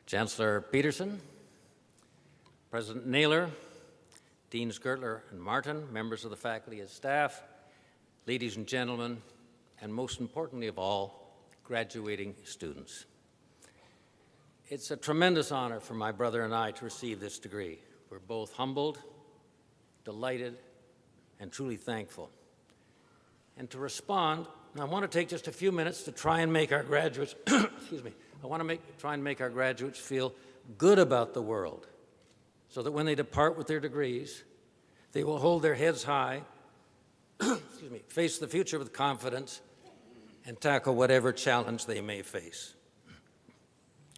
Chancellor Peterson, President Naylor, Deans Gertler and Martin, members of the faculty and staff, ladies and gentlemen, and most importantly of all, graduating students. It's a tremendous honor for my brother and I to receive this degree. We're both humbled, delighted, and truly thankful. And to respond, I want to take just a few minutes to try and make our graduates, excuse me, try and make our graduates feel good about the world so that when they depart with their degrees, they will hold their heads high, excuse me, face the future with confidence, and tackle whatever challenge they may face.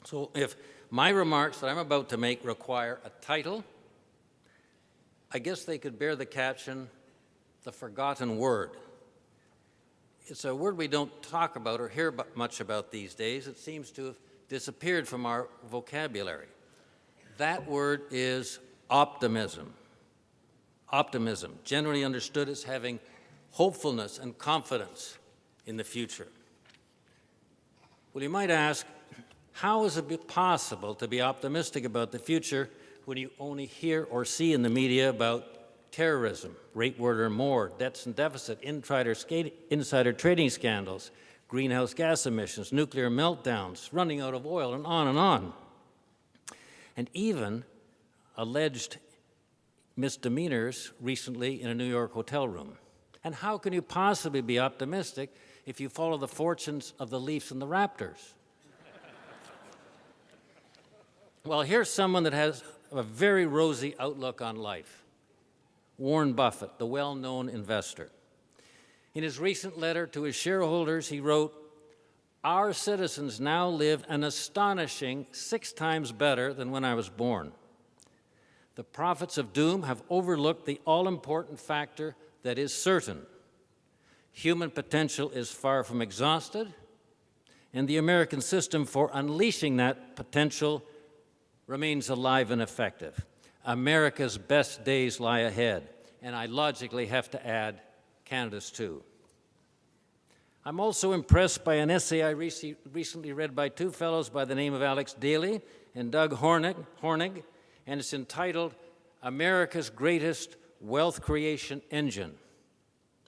So if my remarks that I'm about to make require a title, I guess they could bear the caption, "The Forgotten Word." It's a word we don't talk about or hear much about these days. It seems to have disappeared from our vocabulary. That word is optimism. Optimism, generally understood as having hopefulness and confidence in the future. Well, you might ask, how is it possible to be optimistic about the future when you only hear or see in the media about terrorism, rate war more, debts and deficit, insider trading scandals, greenhouse gas emissions, nuclear meltdowns, running out of oil, and on and on. And even alleged misdemeanors recently in a New York hotel room. And how can you possibly be optimistic if you follow the fortunes of the Leafs and the Raptors? Well, here's someone that has a very rosy outlook on life. Warren Buffett, the well-known investor. In his recent letter to his shareholders, he wrote, "Our citizens now live an astonishing 6 times better than when I was born. The prophets of doom have overlooked the all-important factor that is certain. Human potential is far from exhausted, and the American system for unleashing that potential remains alive and effective. America's best days lie ahead," and I logically have to add Canada's too. I'm also impressed by an essay I recently read by 2 fellows by the name of Alex Daly and Doug Hornig, and it's entitled "America's Greatest Wealth Creation Engine."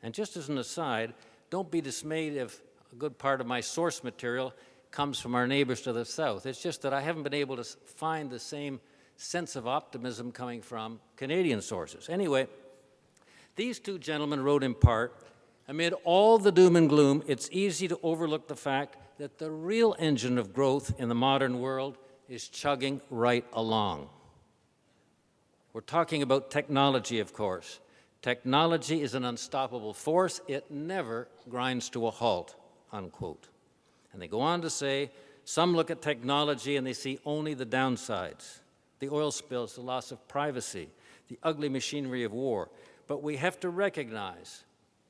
And just as an aside, don't be dismayed if a good part of my source material comes from our neighbors to the south. It's just that I haven't been able to find the same sense of optimism coming from Canadian sources. Anyway, these 2 gentlemen wrote in part, "Amid all the doom and gloom, it's easy to overlook the fact that the real engine of growth in the modern world is chugging right along." We're talking about technology, of course. Technology is an unstoppable force. It never grinds to a halt, unquote. And they go on to say, some look at technology and they see only the downsides, the oil spills, the loss of privacy, the ugly machinery of war. But we have to recognize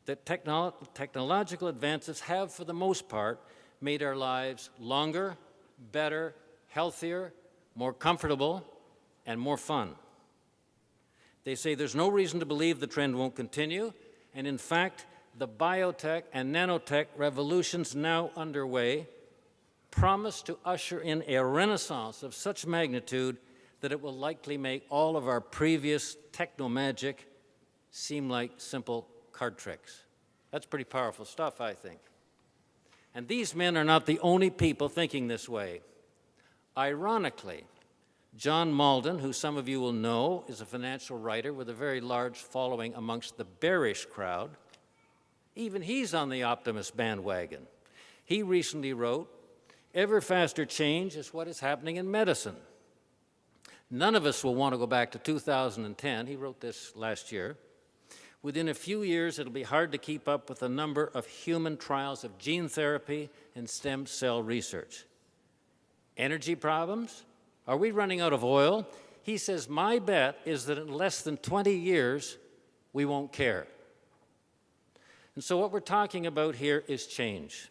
that technological advances have, for the most part, made our lives longer, better, healthier, more comfortable, and more fun. They say there's no reason to believe the trend won't continue, and in fact, the biotech and nanotech revolutions now underway promise to usher in a renaissance of such magnitude that it will likely make all of our previous techno-magic seem like simple card tricks. That's pretty powerful stuff, I think. And these men are not the only people thinking this way. Ironically, John Malden, who some of you will know, is a financial writer with a very large following amongst the bearish crowd. Even he's on the optimist bandwagon. He recently wrote, "Ever faster change is what is happening in medicine. None of us will want to go back to 2010. He wrote this last year. "Within a few years, it'll be hard to keep up with the number of human trials of gene therapy and stem cell research. Energy problems? Are we running out of oil?" He says, "My bet is that in less than 20 years, we won't care." And so what we're talking about here is change.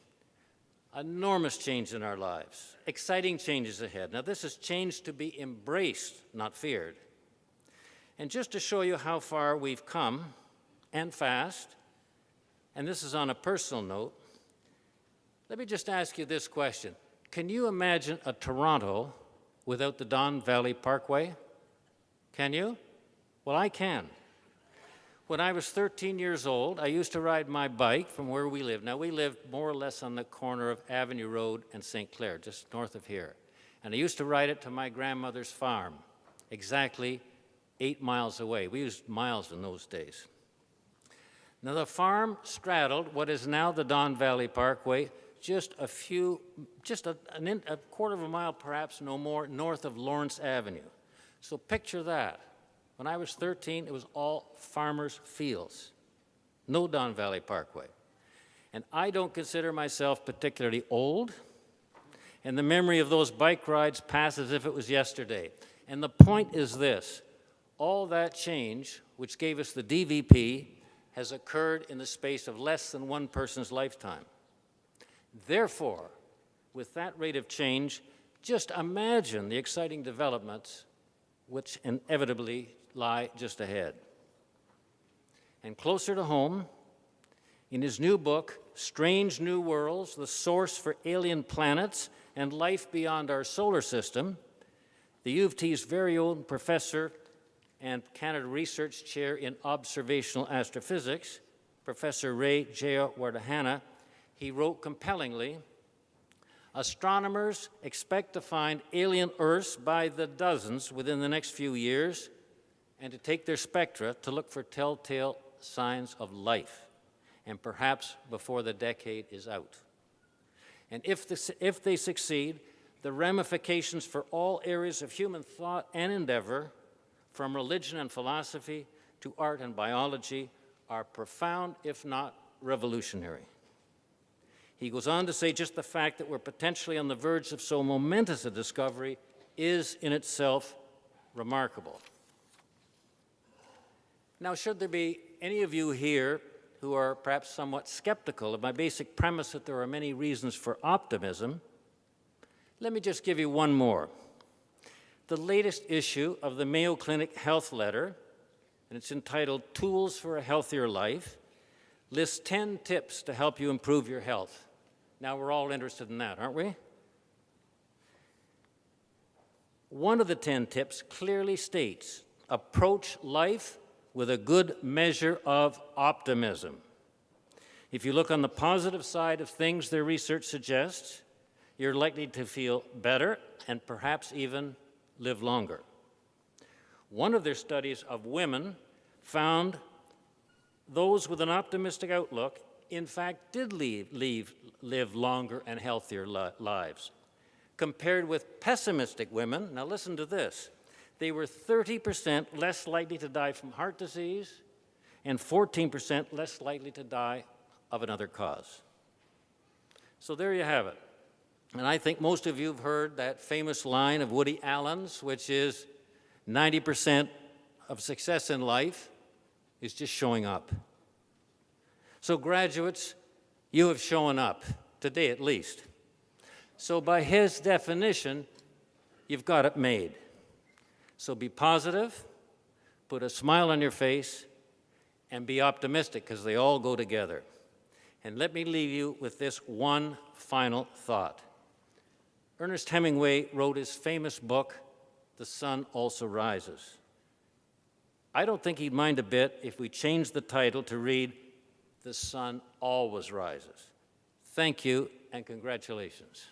Enormous change in our lives. Exciting changes ahead. Now, this is change to be embraced, not feared. And just to show you how far we've come, and fast, and this is on a personal note, let me just ask you this question. Can you imagine a Toronto without the Don Valley Parkway? Can you? Well, I can. When I was 13 years old, I used to ride my bike from where we lived. Now, we lived more or less on the corner of Avenue Road and St. Clair, just north of here. And I used to ride it to my grandmother's farm, exactly 8 miles away. We used miles in those days. Now, the farm straddled what is now the Don Valley Parkway, just a quarter of a mile, perhaps no more, north of Lawrence Avenue. So picture that. When I was 13, it was all farmers' fields, no Don Valley Parkway. And I don't consider myself particularly old, and the memory of those bike rides passes as if it was yesterday. And the point is this: all that change, which gave us the DVP, has occurred in the space of less than one person's lifetime. Therefore, with that rate of change, just imagine the exciting developments which inevitably lie just ahead. And closer to home, in his new book, Strange New Worlds, The Source for Alien Planets and Life Beyond Our Solar System, the U of T's very own professor and Canada Research Chair in Observational Astrophysics, Professor Ray Jayawardena, he wrote compellingly, astronomers expect to find alien Earths by the dozens within the next few years, and to take their spectra to look for telltale signs of life, and perhaps before the decade is out. And if they succeed, the ramifications for all areas of human thought and endeavor, from religion and philosophy to art and biology, are profound, if not revolutionary. He goes on to say just the fact that we're potentially on the verge of so momentous a discovery is in itself remarkable. Now, should there be any of you here who are perhaps somewhat skeptical of my basic premise that there are many reasons for optimism, let me just give you one more. The latest issue of the Mayo Clinic Health Letter, and it's entitled Tools for a Healthier Life, lists 10 tips to help you improve your health. Now, we're all interested in that, aren't we? One of the 10 tips clearly states, approach life with a good measure of optimism. If you look on the positive side of things their research suggests, you're likely to feel better and perhaps even live longer. One of their studies of women found those with an optimistic outlook, in fact, did live longer and healthier lives. Compared with pessimistic women, now listen to this, they were 30% less likely to die from heart disease and 14% less likely to die of another cause. So there you have it. And I think most of you have heard that famous line of Woody Allen's, which is 90% of success in life is just showing up. So graduates, you have shown up, today at least. So by his definition, you've got it made. So be positive, put a smile on your face, and be optimistic, because they all go together. And let me leave you with this one final thought. Ernest Hemingway wrote his famous book, The Sun Also Rises. I don't think he'd mind a bit if we changed the title to read, The Sun Always Rises. Thank you, and congratulations.